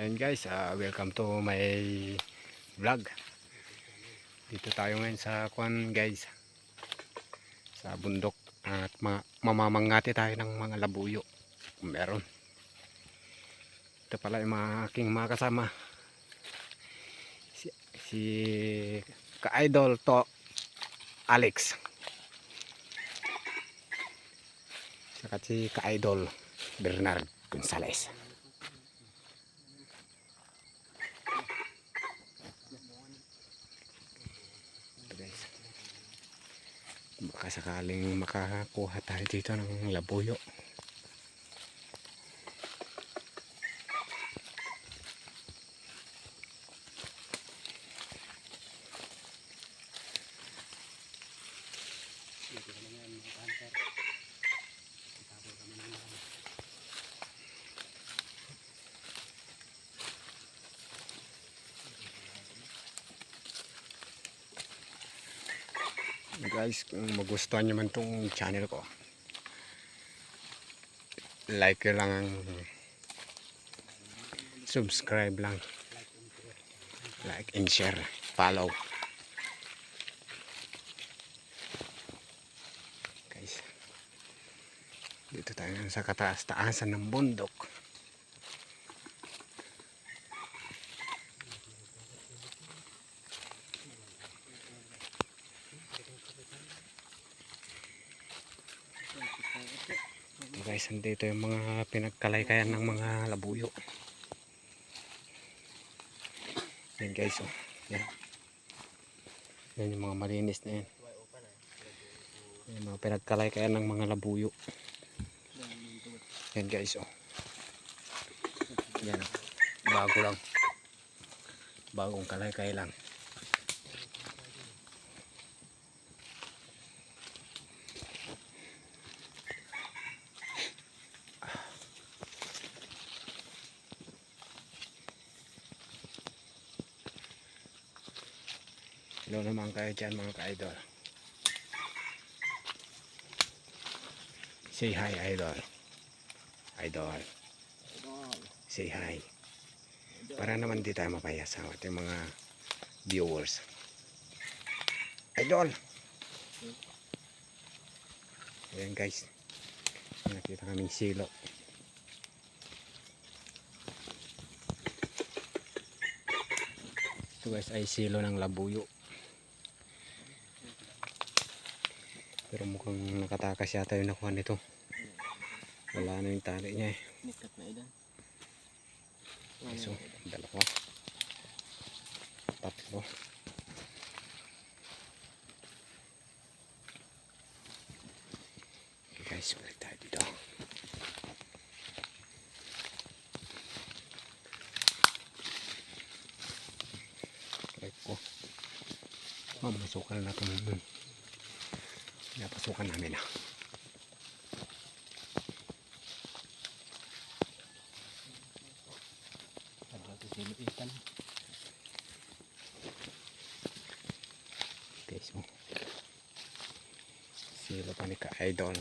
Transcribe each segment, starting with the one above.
Ayun guys, welcome to my vlog. Dito tayo ngayon sa Kwan guys, sa bundok, at mamamangati tayo ng mga labuyo kung meron. Ito pala yung aking mga kasama, si ka-idol to Alex, saka si ka-idol Bernard Gonzales. Baka sakaling makakuha tayo dito ng labuyo. Guys, kung magustuhan nyo man tong channel ko, like lang, subscribe lang, like and share, follow guys. Dito tayo sa kataas-taasan ng bundok. Guys, andito yung mga pinagkalaykayan ng mga labuyo. Yan guys, oh. Yan. Yan yung mga malinis na yan. Yan mga pinagkalaykayan ng mga labuyo. Yan guys, oh. Yan, oh. Bago lang. Bagong kalaykay lang. Hello naman kayo dyan mga ka-idol. Say hi idol. Idol. Say hi. Para naman di tayo mapaya sa ating mga viewers. Idol. Ayan guys. Nakita kaming silo. Ito guys ay silo ng labuyo. Pero mukhang nakatakas yata yung nakuha nito. Wala na yung tali niya eh. Nikat na ilan. So, dalawa. Tatlo. Okay guys, balik tayo dito. Balik ko. Mamasukan na itong napasukan namin na. Okay, so silo pa ni ka-idol.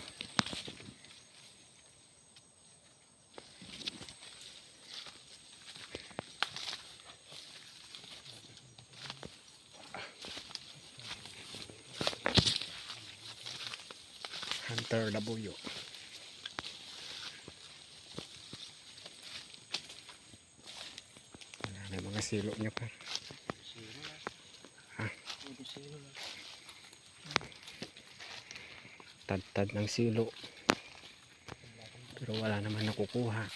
Hunter labuyo. Wala na mga silo niya pa. Ha? Tad-tad ng silo. Pero wala naman nakukuha.